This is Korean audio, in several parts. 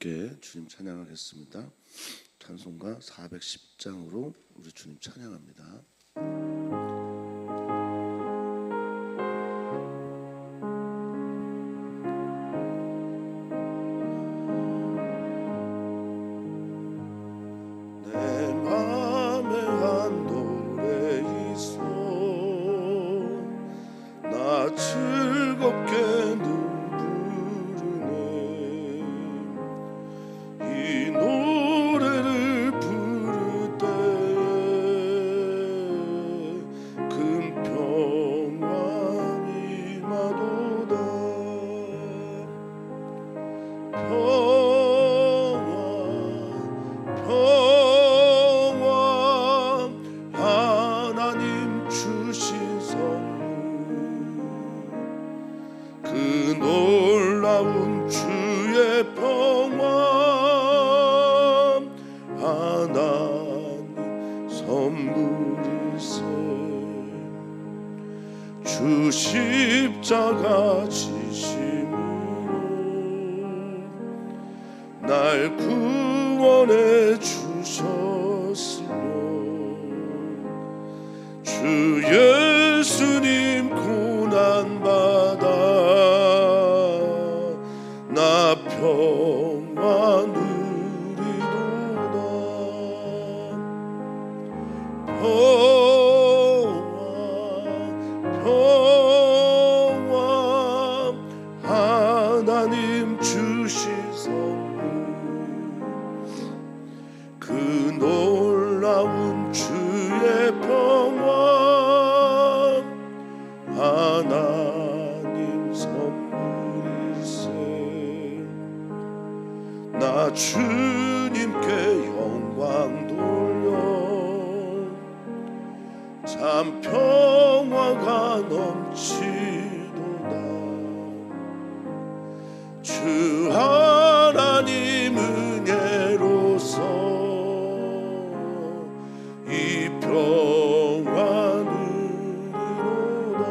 함께 주님 찬양하겠습니다. 찬송가 410장으로 우리 주님 찬양합니다. 내 맘에 한 노래 있어 나 즐겁게 그 놀라운 주의 평화 하나님 선물이세. 주 십자가 지심으로 날 구원해 주셨으며 주 예수님 고난받아 나 평화 누리도다. 평화 하나님 주신 선물 그 놀라운 주의 평화 하나님 선물이세. 나 주님께 영광 돌려 참 평화가 넘치도다. 주 하나님 은혜로서 이 평화 누리로다.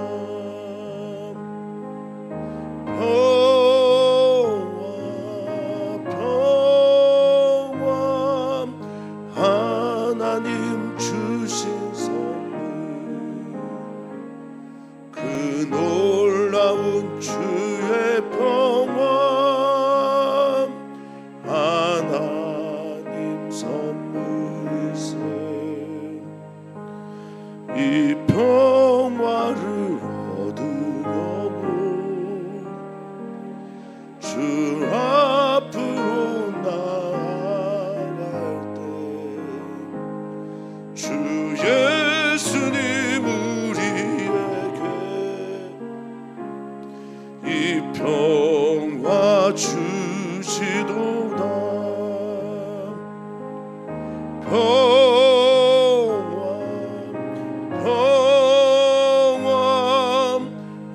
평화 하나님 주신 선물 그 놀라운 주의 평화 하나님 선물이세. 이 평화를 얻으려고 주 앞으로 나아갈 때 주 예수님 우리에게 이 평화 주시도다. 평화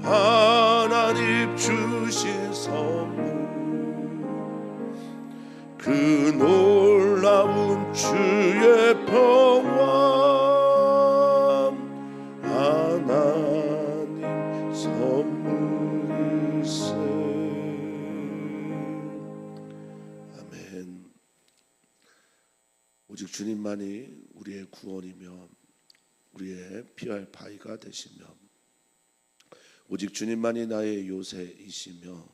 하나님 주신 선물 그 놀라운 주의 평화 하나님 선물이세. 아멘. 오직 주님만이 우리의 구원이며 우리의 피할 바위가 되시며 오직 주님만이 나의 요새이시며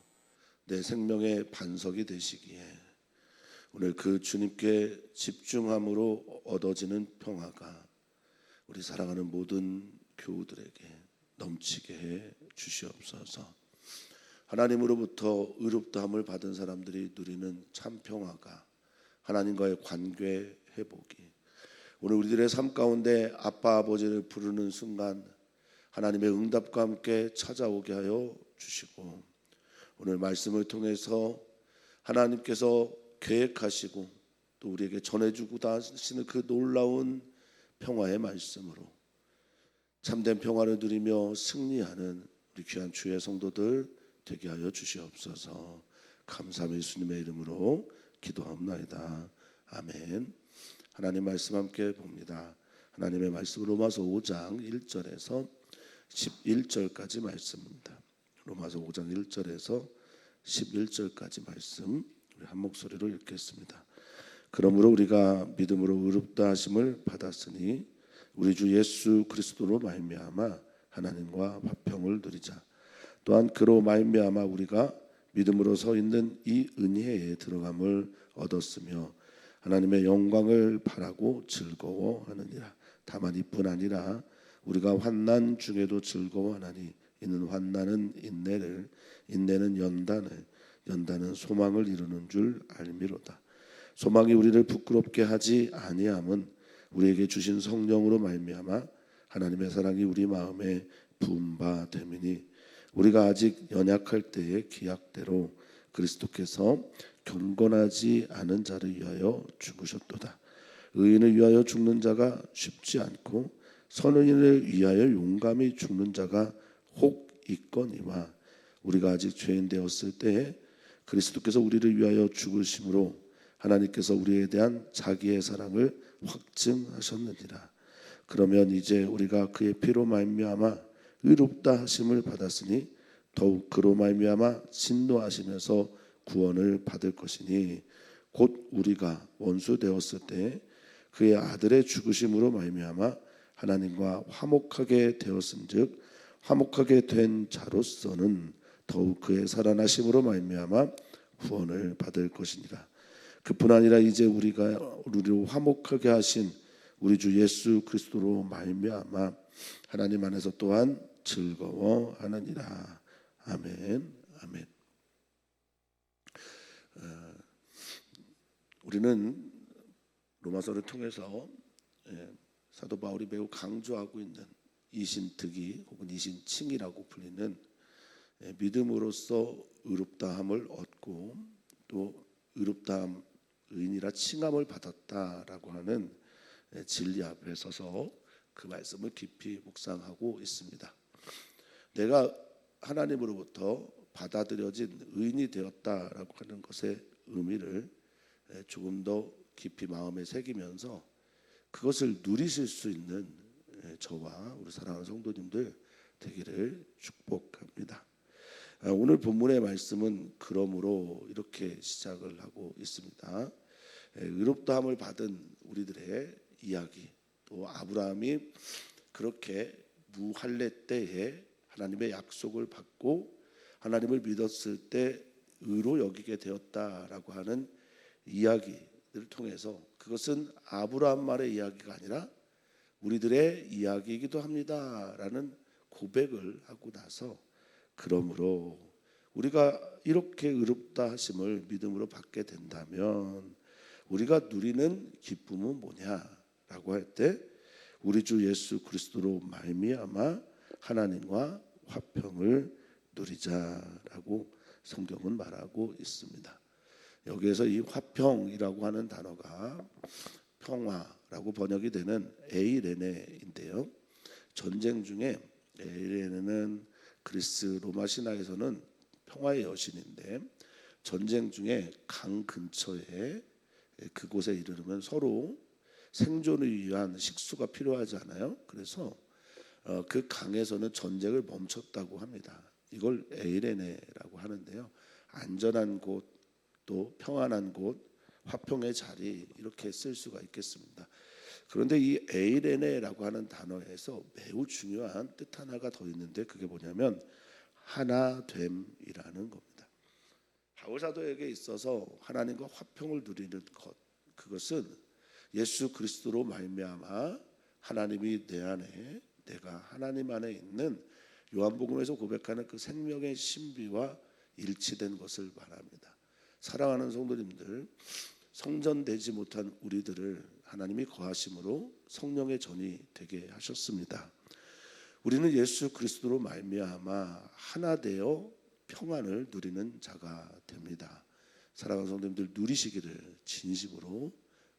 내 생명의 반석이 되시기에 오늘 그 주님께 집중함으로 얻어지는 평화가 우리 사랑하는 모든 교우들에게 넘치게 해 주시옵소서. 하나님으로부터 의롭다함을 받은 사람들이 누리는 참 평화가 하나님과의 관계 회복이 오늘 우리들의 삶 가운데 아빠 아버지를 부르는 순간 하나님의 응답과 함께 찾아오게 하여 주시고 오늘 말씀을 통해서 하나님께서 계획하시고 또 우리에게 전해주고 하시는 그 놀라운 평화의 말씀으로 참된 평화를 누리며 승리하는 우리 귀한 주의 성도들 되게 하여 주시옵소서. 감사함을 예수님의 이름으로 기도하옵나이다. 아멘. 하나님 말씀 함께 봅니다. 하나님의 말씀 로마서 5장 1절에서 11절까지 말씀입니다. 로마서 5장 1절에서 11절까지 말씀 우리 한 목소리로 읽겠습니다. 그러므로 우리가 믿음으로 의롭다 하심을 받았으니 우리 주 예수 그리스도로 말미암아 하나님과 화평을 누리자. 또한 그로 말미암아 우리가 믿음으로 서 있는 이 은혜에 들어감을 얻었으며 하나님의 영광을 바라고 즐거워하느니라. 다만 이뿐 아니라 우리가 환난 중에도 즐거워하나니 이는 환난은 인내를, 인내는 연단을, 연단은 소망을 이루는 줄 알미로다. 소망이 우리를 부끄럽게 하지 아니함은 우리에게 주신 성령으로 말미암아 하나님의 사랑이 우리 마음에 부은 바 됨이니 우리가 아직 연약할 때의 기약대로 그리스도께서 경건하지 않은 자를 위하여 죽으셨도다. 의인을 위하여 죽는 자가 쉽지 않고 선의인을 위하여 용감히 죽는 자가 혹 있거니와 우리가 아직 죄인 되었을 때에 그리스도께서 우리를 위하여 죽으심으로 하나님께서 우리에 대한 자기의 사랑을 확증하셨느니라. 그러면 이제 우리가 그의 피로 말미암아 의롭다 하심을 받았으니 더욱 그로 말미암아 진노하시면서 구원을 받을 것이니 곧 우리가 원수 되었을 때 그의 아들의 죽으심으로 말미암아 하나님과 화목하게 되었은즉 화목하게 된 자로서는 더욱 그의 살아나심으로 말미암아 구원을 받을 것이니라. 그뿐 아니라 이제 우리를 화목하게 하신 우리 주 예수 그리스도로 말미암아 하나님 안에서 또한 즐거워하느니라. 아멘. 아멘. 우리는 로마서를 통해서 사도 바울이 매우 강조하고 있는 이신특위 혹은 이신칭이라고 불리는 믿음으로써 의롭다함을 얻고 또 의롭다함 의인이라 칭함을 받았다라고 하는 진리 앞에 서서 그 말씀을 깊이 묵상하고 있습니다. 내가 하나님으로부터 받아들여진 의인이 되었다라고 하는 것의 의미를 조금 더 깊이 마음에 새기면서 그것을 누리실 수 있는 저와 우리 사랑하는 성도님들 되기를 축복합니다. 오늘 본문의 말씀은 그러므로 이렇게 시작을 하고 있습니다. 의롭다함을 받은 우리들의 이야기, 또 아브라함이 그렇게 무할례 때에 하나님의 약속을 받고 하나님을 믿었을 때 의로 여기게 되었다라고 하는 이야기를 통해서 그것은 아브라함만의 이야기가 아니라 우리들의 이야기이기도 합니다라는 고백을 하고 나서 그러므로 우리가 이렇게 의롭다 하심을 믿음으로 받게 된다면 우리가 누리는 기쁨은 뭐냐라고 할 때 우리 주 예수 그리스도로 말미암아 하나님과 화평을 누리자라고 성경은 말하고 있습니다. 여기에서 이 화평이라고 하는 단어가 평화라고 번역이 되는 에이레네인데요. 전쟁 중에 에이레네는 그리스 로마 신화에서는 평화의 여신인데 전쟁 중에 강 근처에 그곳에 이르르면 서로 생존을 위한 식수가 필요하지 않아요? 그래서 그 강에서는 전쟁을 멈췄다고 합니다. 이걸 에이레네라고 하는데요. 안전한 곳, 또 평안한 곳, 화평의 자리 이렇게 쓸 수가 있겠습니다. 그런데 이 에이레네라고 하는 단어에서 매우 중요한 뜻 하나가 더 있는데 그게 뭐냐면 하나됨이라는 겁니다. 바울 사도에게 있어서 하나님과 화평을 누리는 것, 그것은 예수 그리스도로 말미암아 하나님이 내 안에 내가 하나님 안에 있는 요한복음에서 고백하는 그 생명의 신비와 일치된 것을 말합니다. 사랑하는 성도님들, 성전되지 못한 우리들을 하나님이 거하심으로 성령의 전이 되게 하셨습니다. 우리는 예수 그리스도로 말미암아 하나 되어 평안을 누리는 자가 됩니다. 사랑하는 성도님들, 누리시기를 진심으로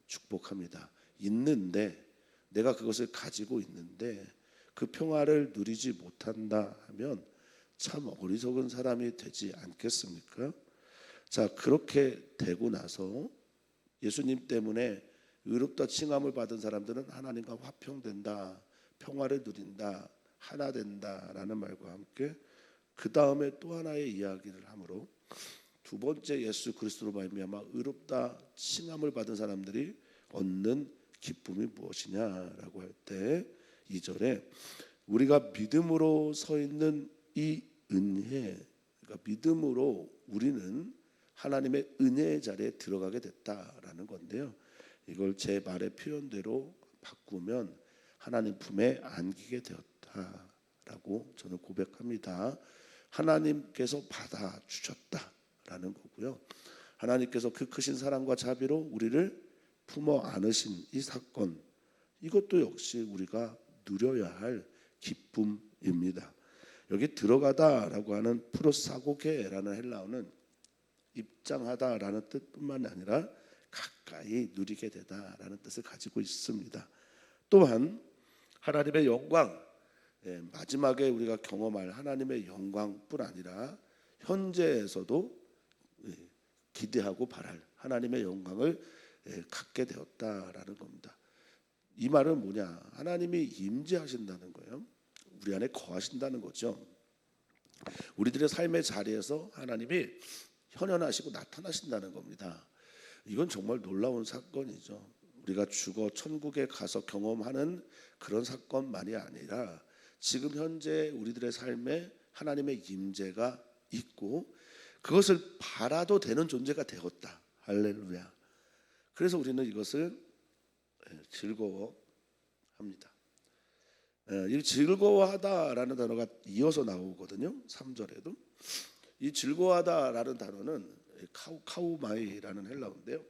축복합니다. 있는데 내가 그것을 가지고 있는데 그 평화를 누리지 못한다 하면 참 어리석은 사람이 되지 않겠습니까? 자, 그렇게 되고 나서 예수님 때문에 의롭다 칭함을 받은 사람들은 하나님과 화평된다, 평화를 누린다, 하나 된다라는 말과 함께 그 다음에 또 하나의 이야기를 하므로 두 번째 예수 그리스도로 말미암아 의롭다 칭함을 받은 사람들이 얻는 기쁨이 무엇이냐라고 할 때 2절에 우리가 믿음으로 서 있는 이 은혜, 그러니까 믿음으로 우리는 하나님의 은혜의 자리에 들어가게 됐다라는 건데요. 이걸 제 말의 표현대로 바꾸면 하나님 품에 안기게 되었다라고 저는 고백합니다. 하나님께서 받아주셨다라는 거고요. 하나님께서 그 크신 사랑과 자비로 우리를 품어 안으신 이 사건, 이것도 역시 우리가 누려야 할 기쁨입니다. 여기 들어가다라고 하는 프로사고게라는 헬라어는 입장하다라는 뜻뿐만 아니라 가까이 누리게 되다라는 뜻을 가지고 있습니다. 또한 하나님의 영광, 마지막에 우리가 경험할 하나님의 영광뿐 아니라 현재에서도 기대하고 바랄 하나님의 영광을 갖게 되었다라는 겁니다. 이 말은 뭐냐? 하나님이 임재하신다는 거예요. 우리 안에 거하신다는 거죠. 우리들의 삶의 자리에서 하나님이 현현하시고 나타나신다는 겁니다. 이건 정말 놀라운 사건이죠. 우리가 죽어 천국에 가서 경험하는 그런 사건만이 아니라 지금 현재 우리들의 삶에 하나님의 임재가 있고 그것을 바라도 되는 존재가 되었다. 할렐루야. 그래서 우리는 이것을 즐거워합니다. 이 즐거워하다라는 단어가 이어서 나오거든요. 3절에도. 이 즐거워하다라는 단어는 카우마이라는 헬라어인데요.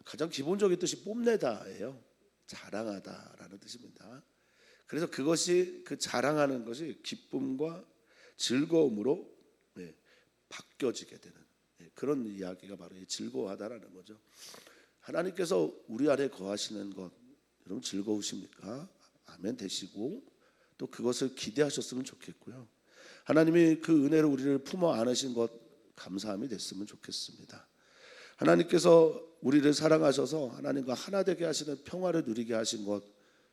가장 기본적인 뜻이 뽐내다예요. 자랑하다라는 뜻입니다. 그래서 그것이 그 자랑하는 것이 기쁨과 즐거움으로 바뀌어지게 되는 그런 이야기가 바로 이 즐거워하다라는 거죠. 하나님께서 우리 안에 거하시는 것 여러분 즐거우십니까? 아멘 되시고 또 그것을 기대하셨으면 좋겠고요. 하나님이 그 은혜로 우리를 품어 안으신 것 감사함이 됐으면 좋겠습니다. 하나님께서 우리를 사랑하셔서 하나님과 하나 되게 하시는 평화를 누리게 하신 것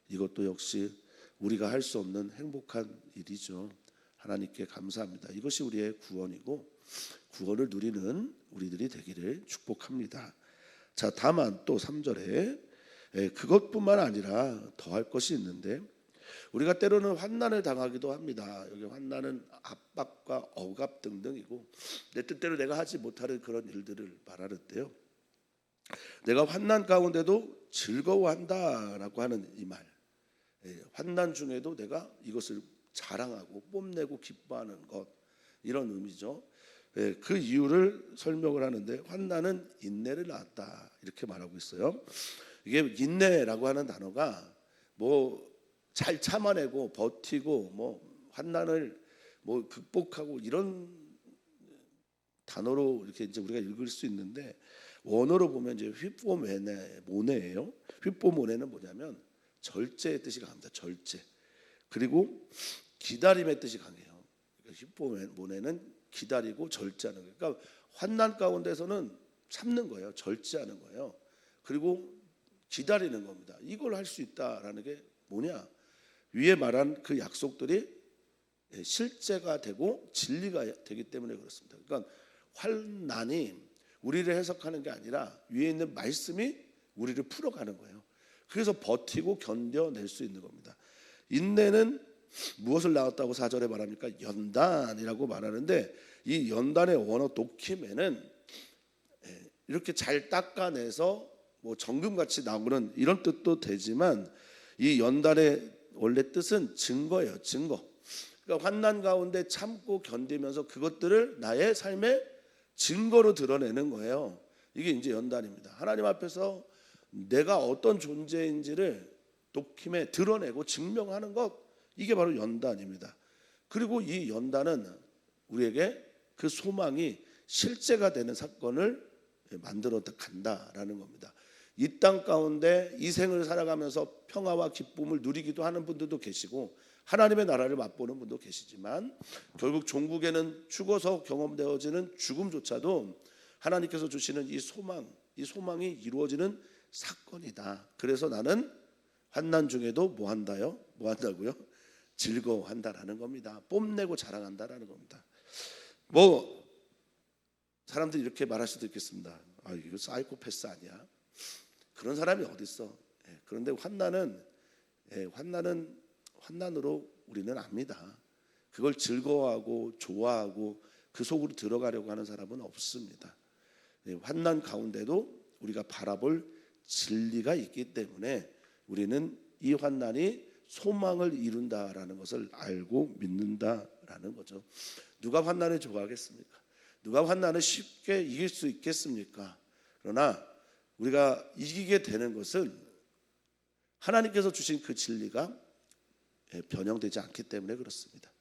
이것도 역시 우리가 할 수 없는 행복한 일이죠. 하나님께 감사합니다. 이것이 우리의 구원이고 구원을 누리는 우리들이 되기를 축복합니다. 자, 다만 또 3절에 그것뿐만 아니라 더할 것이 있는데 우리가 때로는 환난을 당하기도 합니다. 여기 환난은 압박과 억압 등등이고 내 뜻대로 내가 하지 못하는 그런 일들을 말하는데요. 내가 환난 가운데도 즐거워한다라고 하는 이 말, 환난 중에도 내가 이것을 자랑하고 뽐내고 기뻐하는 것 이런 의미죠. 그 이유를 설명을 하는데 환난은 인내를 낳았다 이렇게 말하고 있어요. 이게 인내라고 하는 단어가 뭐 잘 참아내고 버티고 뭐 환난을 뭐 극복하고 이런 단어로 이렇게 이제 우리가 읽을 수 있는데 원어로 보면 이제 휘포모네예요. 휘포모네는 뭐냐면 절제의 뜻이 강합니다. 절제. 그리고 기다림의 뜻이 강해요. 휘포모네는 기다리고 절제하는 거예요. 그러니까 환난 가운데서는 참는 거예요. 절제하는 거예요. 그리고 기다리는 겁니다. 이걸 할 수 있다라는 게 뭐냐? 위에 말한 그 약속들이 실제가 되고 진리가 되기 때문에 그렇습니다. 그러니까 환난이 우리를 해석하는 게 아니라 위에 있는 말씀이 우리를 풀어가는 거예요. 그래서 버티고 견뎌낼 수 있는 겁니다. 인내는 무엇을 낳았다고 4절에 말합니까? 연단이라고 말하는데 이 연단의 원어 도키메는 이렇게 잘 닦아내서 뭐 정금같이 나오는 이런 뜻도 되지만 이 연단의 원래 뜻은 증거예요. 증거. 그러니까 환난 가운데 참고 견디면서 그것들을 나의 삶의 증거로 드러내는 거예요. 이게 이제 연단입니다. 하나님 앞에서 내가 어떤 존재인지를 도킴에 드러내고 증명하는 것 이게 바로 연단입니다. 그리고 이 연단은 우리에게 그 소망이 실제가 되는 사건을 만들어 간다라는 겁니다. 이 땅 가운데 이 생을 살아가면서 평화와 기쁨을 누리기도 하는 분들도 계시고 하나님의 나라를 맛보는 분도 계시지만 결국 종국에는 죽어서 경험되어지는 죽음조차도 하나님께서 주시는 이 소망이 이루어지는 사건이다. 그래서 나는 환난 중에도 뭐 한다고요? 즐거워한다라는 겁니다. 뽐내고 자랑한다라는 겁니다. 뭐 사람들이 이렇게 말할 수도 있겠습니다. 아, 이거 사이코패스 아니야? 그런 사람이 어디 있어? 그런데 환난으로 우리는 압니다. 그걸 즐거워하고 좋아하고 그 속으로 들어가려고 하는 사람은 없습니다. 환난 가운데도 우리가 바라볼 진리가 있기 때문에 우리는 이 환난이 소망을 이룬다라는 것을 알고 믿는다라는 거죠. 누가 환난을 좋아하겠습니까? 누가 환난을 쉽게 이길 수 있겠습니까? 그러나 우리가 이기게 되는 것은 하나님께서 주신 그 진리가 변형되지 않기 때문에 그렇습니다.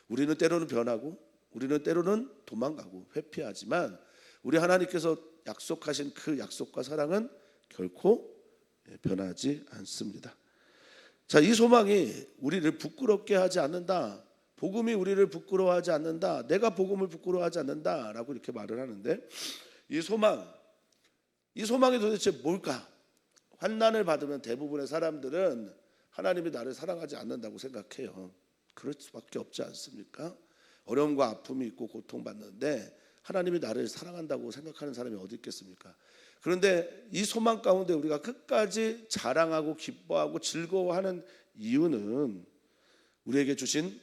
우리는 때로는 변하고 우리는 때로는 도망가고 회피하지만 우리 하나님께서 약속하신 그 약속과 사랑은 결코 변하지 않습니다. 자, 이 소망이 우리를 부끄럽게 하지 않는다. 복음이 우리를 부끄러워하지 않는다. 내가 복음을 부끄러워하지 않는다라고 이렇게 말을 하는데 이 소망이 도대체 뭘까? 환난을 받으면 대부분의 사람들은 하나님이 나를 사랑하지 않는다고 생각해요. 그럴 수밖에 없지 않습니까? 어려움과 아픔이 있고 고통받는데 하나님이 나를 사랑한다고 생각하는 사람이 어디 있겠습니까? 그런데 이 소망 가운데 우리가 끝까지 자랑하고 기뻐하고 즐거워하는 이유는 우리에게 주신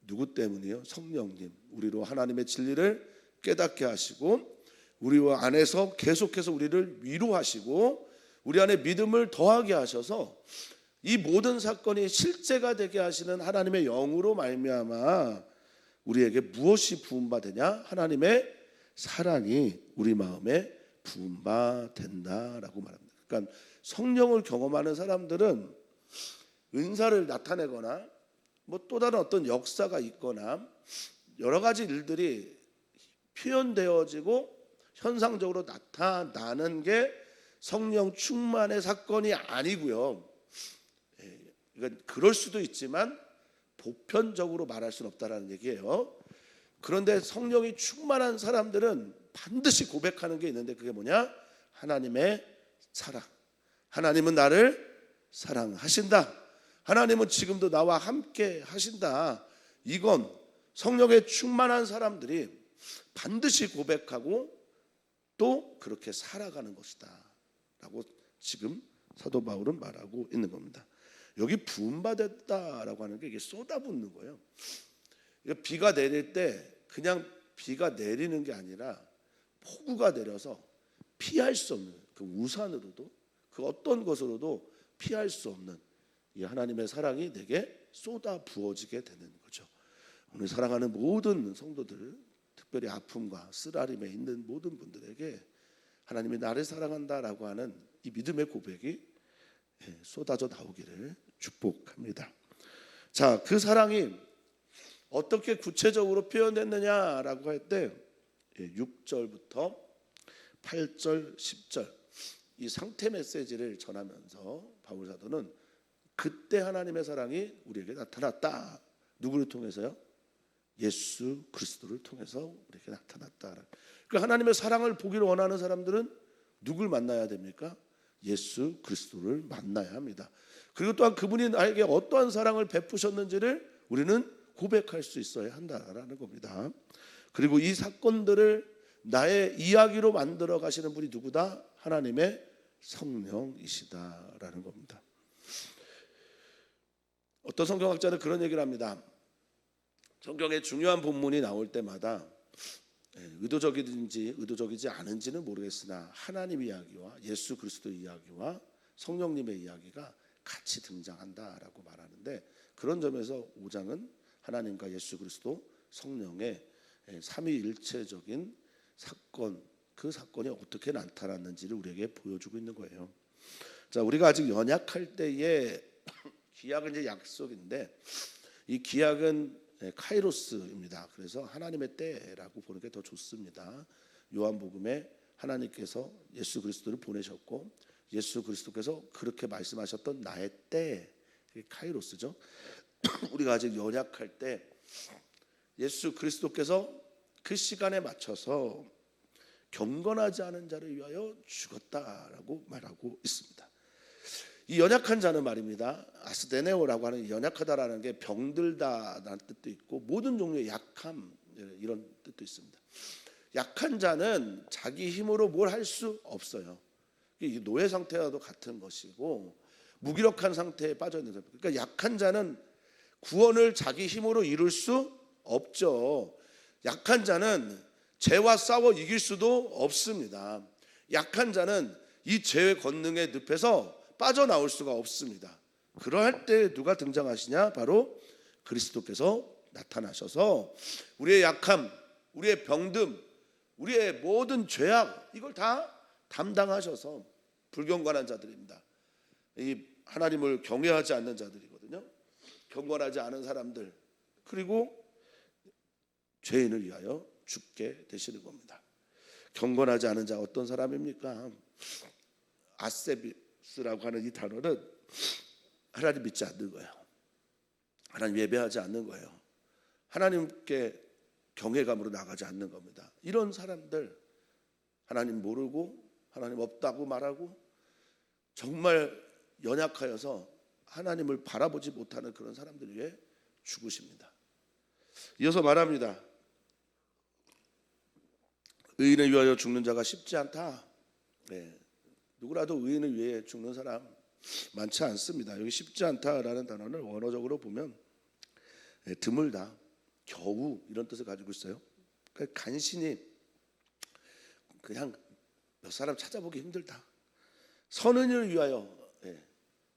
누구 때문이에요? 성령님. 우리로 하나님의 진리를 깨닫게 하시고 우리와 안에서 계속해서 우리를 위로하시고 우리 안에 믿음을 더하게 하셔서 이 모든 사건이 실제가 되게 하시는 하나님의 영으로 말미암아 우리에게 무엇이 부음받으냐? 하나님의 사랑이 우리 마음에 부음받는다라고 말합니다. 그러니까 성령을 경험하는 사람들은 은사를 나타내거나 뭐 또 다른 어떤 역사가 있거나 여러 가지 일들이 표현되어지고 현상적으로 나타나는 게 성령 충만의 사건이 아니고요. 그러니까 그럴 수도 있지만 보편적으로 말할 수는 없다라는 얘기예요. 그런데 성령이 충만한 사람들은 반드시 고백하는 게 있는데 그게 뭐냐? 하나님의 사랑. 하나님은 나를 사랑하신다. 하나님은 지금도 나와 함께 하신다. 이건 성령에 충만한 사람들이 반드시 고백하고 또 그렇게 살아가는 것이다 라고 지금 사도 바울은 말하고 있는 겁니다. 여기 부음받았다라고 하는 게 이게 쏟아붓는 거예요. 그러니까 비가 내릴 때 그냥 비가 내리는 게 아니라 폭우가 내려서 피할 수 없는 그 우산으로도 그 어떤 것으로도 피할 수 없는 이 하나님의 사랑이 내게 쏟아 부어지게 되는 거죠. 오늘 사랑하는 모든 성도들, 특별히 아픔과 쓰라림에 있는 모든 분들에게 하나님이 나를 사랑한다라고 하는 이 믿음의 고백이 쏟아져 나오기를 축복합니다. 자, 그 사랑이 어떻게 구체적으로 표현됐느냐라고 할 때 6절부터 8절, 10절 이 상태 메시지를 전하면서 바울 사도는 그때 하나님의 사랑이 우리에게 나타났다. 누구를 통해서요? 예수 그리스도를 통해서 우리에게 나타났다. 그러니까 하나님의 사랑을 보기를 원하는 사람들은 누굴 만나야 됩니까? 예수 그리스도를 만나야 합니다. 그리고 또한 그분이 나에게 어떠한 사랑을 베푸셨는지를 우리는 고백할 수 있어야 한다라는 겁니다. 그리고 이 사건들을 나의 이야기로 만들어 가시는 분이 누구다? 하나님의 성령이시다라는 겁니다. 어떤 성경학자는 그런 얘기를 합니다. 성경에 중요한 본문이 나올 때마다 의도적이든지 의도적이지 않은지는 모르겠으나 하나님 이야기와 예수 그리스도 이야기와 성령님의 이야기가 같이 등장한다라고 말하는데 그런 점에서 5장은 하나님과 예수 그리스도 성령의 삼위일체적인 사건, 그 사건이 어떻게 나타났는지를 우리에게 보여주고 있는 거예요. 자, 우리가 아직 연약할 때에 기약은 이제 약속인데 이 기약은 카이로스입니다. 그래서 하나님의 때라고 보는 게 더 좋습니다. 요한복음에 하나님께서 예수 그리스도를 보내셨고 예수 그리스도께서 그렇게 말씀하셨던 나의 때, 카이로스죠. 우리가 아직 연약할 때 예수 그리스도께서 그 시간에 맞춰서 경건하지 않은 자를 위하여 죽었다라고 말하고 있습니다. 이 연약한 자는 말입니다. 아스데네오라고 하는 연약하다라는 게 병들다라는 뜻도 있고 모든 종류의 약함 이런 뜻도 있습니다. 약한 자는 자기 힘으로 뭘 할 수 없어요. 이 노예 상태와도 같은 것이고 무기력한 상태에 빠져 있는 사람. 그러니까 약한 자는 구원을 자기 힘으로 이룰 수 없죠. 약한 자는 죄와 싸워 이길 수도 없습니다. 약한 자는 이 죄의 권능의 늪에서 빠져나올 수가 없습니다. 그러할 때 누가 등장하시냐? 바로 그리스도께서 나타나셔서 우리의 약함, 우리의 병듦, 우리의 모든 죄악 이걸 다 담당하셔서 불경건한 자들입니다. 이 하나님을 경외하지 않는 자들이거든요. 경건하지 않은 사람들, 그리고 죄인을 위하여 죽게 되시는 겁니다. 경건하지 않은 자 어떤 사람입니까? 아세비스라고 하는 이 단어는 하나님 믿지 않는 거예요. 하나님 예배하지 않는 거예요. 하나님께 경외감으로 나가지 않는 겁니다. 이런 사람들, 하나님 모르고 하나님 없다고 말하고 정말 연약하여서 하나님을 바라보지 못하는 그런 사람들 위해 죽으십니다. 이어서 말합니다. 의인을 위하여 죽는 자가 쉽지 않다. 네. 누구라도 의인을 위해 죽는 사람 많지 않습니다. 여기 쉽지 않다라는 단어는 원어적으로 보면 드물다, 겨우 이런 뜻을 가지고 있어요. 그러니까 간신히 그냥 몇 사람 찾아보기 힘들다. 선인을 위하여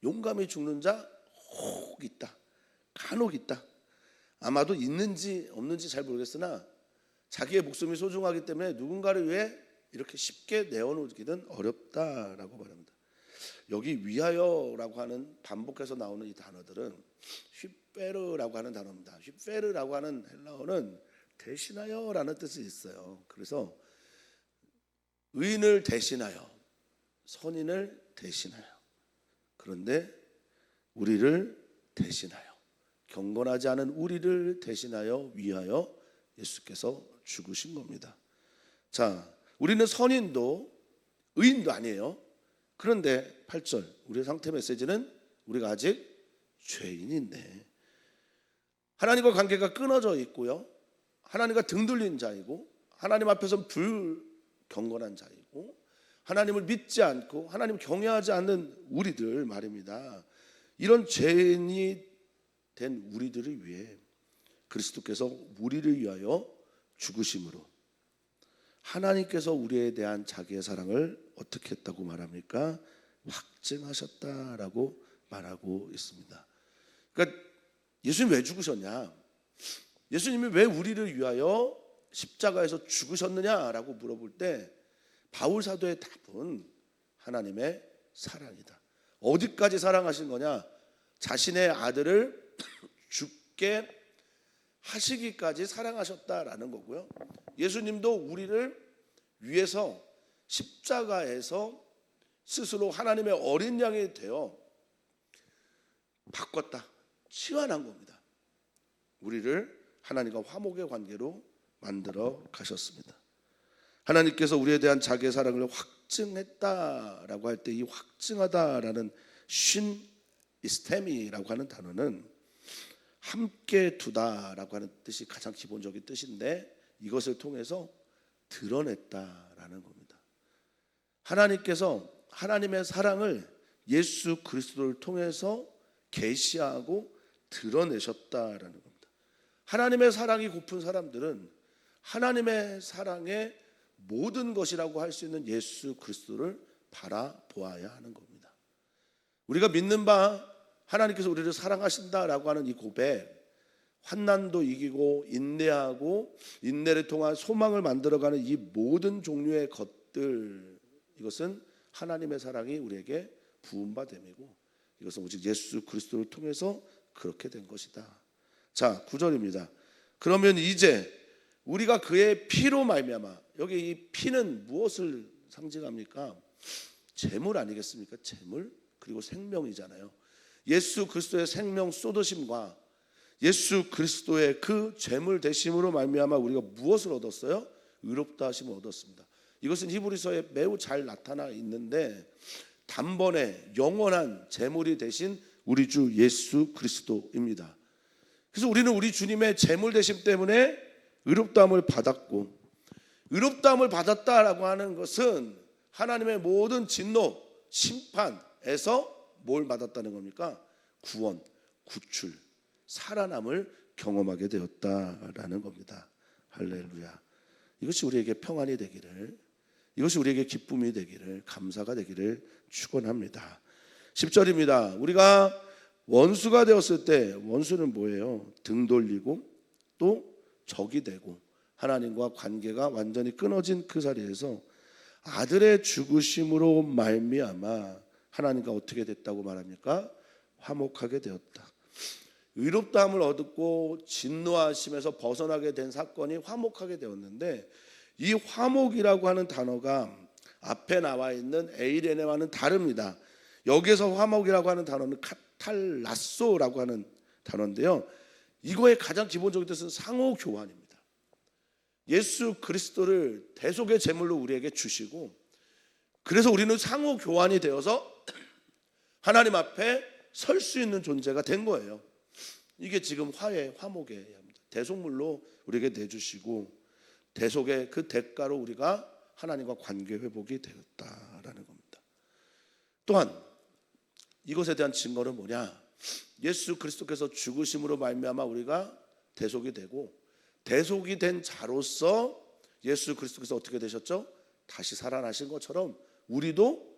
용감히 죽는 자 혹 있다, 간혹 있다. 아마도 있는지 없는지 잘 모르겠으나 자기의 목숨이 소중하기 때문에 누군가를 위해 이렇게 쉽게 내어놓기는 어렵다라고 말합니다. 여기 위하여라고 하는 반복해서 나오는 이 단어들은 휘페르라고 하는 단어입니다. 휘페르라고 하는 헬라어는 대신하여라는 뜻이 있어요. 그래서 의인을 대신하여, 선인을 대신하여, 그런데 우리를 대신하여, 경건하지 않은 우리를 대신하여 위하여 예수께서 죽으신 겁니다. 자, 우리는 선인도 의인도 아니에요. 그런데 8절 우리의 상태 메시지는 우리가 아직 죄인인데 하나님과 관계가 끊어져 있고요, 하나님과 등 돌린 자이고 하나님 앞에서 불경건한 자이고 하나님을 믿지 않고 하나님을 경외하지 않는 우리들 말입니다. 이런 죄인이 된 우리들을 위해 그리스도께서 우리를 위하여 죽으심으로 하나님께서 우리에 대한 자기의 사랑을 어떻게 했다고 말합니까? 확증하셨다라고 말하고 있습니다. 그러니까 예수님 왜 죽으셨냐? 예수님이 왜 우리를 위하여 십자가에서 죽으셨느냐라고 물어볼 때 바울 사도의 답은 하나님의 사랑이다. 어디까지 사랑하신 거냐? 자신의 아들을 죽게 하시기까지 사랑하셨다라는 거고요. 예수님도 우리를 위해서 십자가에서 스스로 하나님의 어린 양이 되어 바꿨다, 치환한 겁니다. 우리를 하나님과 화목의 관계로 만들어 가셨습니다. 하나님께서 우리에 대한 자기의 사랑을 확증했다라고 할 때 이 확증하다라는 신 이스테미라고 하는 단어는 함께 두다라고 하는 뜻이 가장 기본적인 뜻인데 이것을 통해서 드러냈다라는 겁니다. 하나님께서 하나님의 사랑을 예수 그리스도를 통해서 계시하고 드러내셨다라는 겁니다. 하나님의 사랑이 고픈 사람들은 하나님의 사랑의 모든 것이라고 할 수 있는 예수 그리스도를 바라보아야 하는 겁니다. 우리가 믿는 바 하나님께서 우리를 사랑하신다라고 하는 이 고백, 환난도 이기고 인내하고 인내를 통한 소망을 만들어가는 이 모든 종류의 것들, 이것은 하나님의 사랑이 우리에게 부은 바 됨이고 이것은 오직 예수 그리스도를 통해서 그렇게 된 것이다. 자, 9절입니다. 그러면 이제 우리가 그의 피로 말미암아, 여기 이 피는 무엇을 상징합니까? 재물 아니겠습니까? 재물, 그리고 생명이잖아요. 예수 그리스도의 생명 쏟으심과 예수 그리스도의 그 재물 되심으로 말미암아 우리가 무엇을 얻었어요? 의롭다 하심을 얻었습니다. 이것은 히브리서에 매우 잘 나타나 있는데 단번에 영원한 재물이 되신 우리 주 예수 그리스도입니다. 그래서 우리는 우리 주님의 재물 되심 때문에 의롭다함을 받았고, 의롭다함을 받았다라고 하는 것은 하나님의 모든 진노, 심판에서 뭘 받았다는 겁니까? 구원, 구출, 살아남을 경험하게 되었다라는 겁니다. 할렐루야. 이것이 우리에게 평안이 되기를, 이것이 우리에게 기쁨이 되기를, 감사가 되기를 축원합니다. 10절입니다. 우리가 원수가 되었을 때, 원수는 뭐예요? 등 돌리고 또 적이 되고 하나님과 관계가 완전히 끊어진 그 자리에서 아들의 죽으심으로 말미암아 하나님과 어떻게 됐다고 말합니까? 화목하게 되었다. 의롭다함을 얻고 진노하심에서 벗어나게 된 사건이 화목하게 되었는데, 이 화목이라고 하는 단어가 앞에 나와 있는 에이레네와는 다릅니다. 여기서 화목이라고 하는 단어는 카탈라소라고 하는 단어인데요, 이거의 가장 기본적인 뜻은 상호 교환입니다. 예수 그리스도를 대속의 제물로 우리에게 주시고, 그래서 우리는 상호 교환이 되어서 하나님 앞에 설 수 있는 존재가 된 거예요. 이게 지금 화목의 합니다. 대속물로 우리에게 내주시고 대속의 그 대가로 우리가 하나님과 관계 회복이 되었다라는 겁니다. 또한 이것에 대한 증거는 뭐냐? 예수 그리스도께서 죽으심으로 말미암아 우리가 대속이 되고, 대속이 된 자로서 예수 그리스도께서 어떻게 되셨죠? 다시 살아나신 것처럼 우리도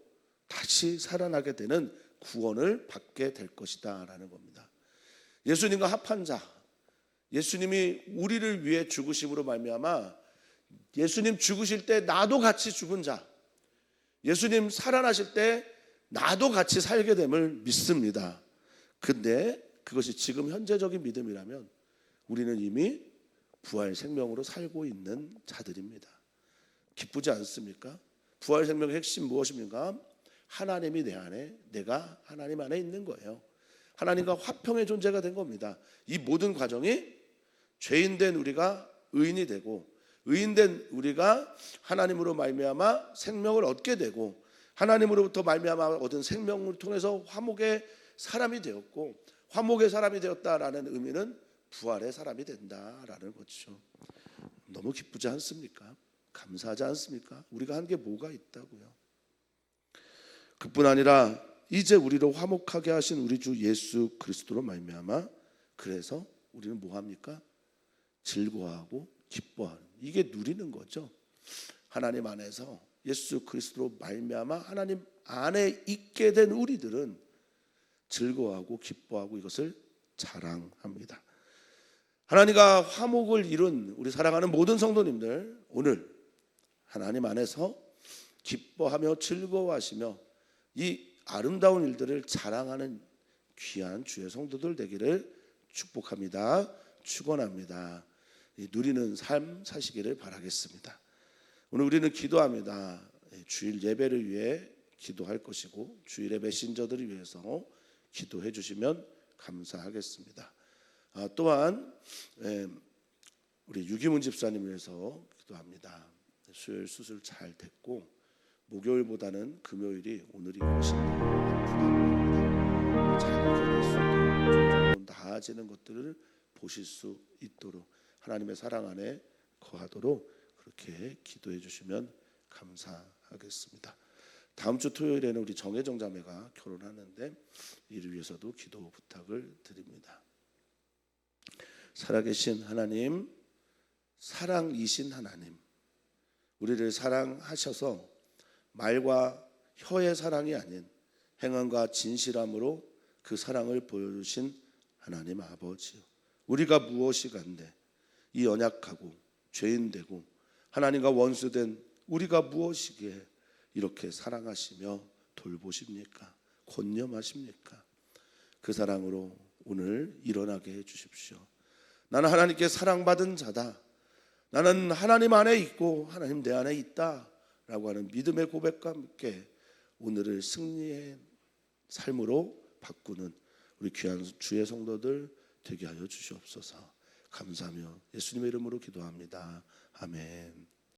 다시 살아나게 되는 구원을 받게 될 것이다 라는 겁니다. 예수님과 합한 자, 예수님이 우리를 위해 죽으심으로 말미암아 예수님 죽으실 때 나도 같이 죽은 자, 예수님 살아나실 때 나도 같이 살게 됨을 믿습니다. 근데 그것이 지금 현재적인 믿음이라면 우리는 이미 부활 생명으로 살고 있는 자들입니다. 기쁘지 않습니까? 부활 생명의 핵심 무엇입니까? 하나님이 내 안에, 내가 하나님 안에 있는 거예요. 하나님과 화평의 존재가 된 겁니다. 이 모든 과정이 죄인된 우리가 의인이 되고, 의인된 우리가 하나님으로 말미암아 생명을 얻게 되고, 하나님으로부터 말미암아 얻은 생명을 통해서 화목의 사람이 되었고, 화목의 사람이 되었다라는 의미는 부활의 사람이 된다라는 거죠. 너무 기쁘지 않습니까? 감사하지 않습니까? 우리가 한 게 뭐가 있다고요? 그뿐 아니라 이제 우리를 화목하게 하신 우리 주 예수 그리스도로 말미암아 그래서 우리는 뭐 합니까? 즐거워하고 기뻐하는, 이게 누리는 거죠. 하나님 안에서 예수 그리스도로 말미암아 하나님 안에 있게 된 우리들은 즐거워하고 기뻐하고 이것을 자랑합니다. 하나님과 화목을 이룬 우리 사랑하는 모든 성도님들, 오늘 하나님 안에서 기뻐하며 즐거워하시며 이 아름다운 일들을 자랑하는 귀한 주의 성도들 되기를 축복합니다. 축원합니다. 누리는 삶 사시기를 바라겠습니다. 오늘 우리는 기도합니다. 주일 예배를 위해 기도할 것이고 주일의 메신저들을 위해서 기도해 주시면 감사하겠습니다. 또한 우리 유기문 집사님 위해서 기도합니다. 수요일 수술 잘 됐고 목요일보다는 금요일이 오늘이 훨씬 더 아프다고 합니다. 잘 견딜 수 있도록 좀 나아지는 것들을 보실 수 있도록 하나님의 사랑 안에 거하도록 그렇게 기도해 주시면 감사하겠습니다. 다음 주 토요일에는 우리 정혜정 자매가 결혼하는데 이를 위해서도 기도 부탁을 드립니다. 살아계신 하나님, 사랑이신 하나님, 우리를 사랑하셔서 말과 혀의 사랑이 아닌 행함과 진실함으로 그 사랑을 보여주신 하나님 아버지요, 우리가 무엇이 간데 이 연약하고 죄인되고 하나님과 원수된 우리가 무엇이기에 이렇게 사랑하시며 돌보십니까? 권념하십니까? 그 사랑으로 오늘 일어나게 해주십시오. 나는 하나님께 사랑받은 자다, 나는 하나님 안에 있고 하나님 내 안에 있다 라고 하는 믿음의 고백과 함께 오늘을 승리의 삶으로 바꾸는 우리 귀한 주의 성도들 되게 하여 주시옵소서. 감사하며 예수님의 이름으로 기도합니다. 아멘.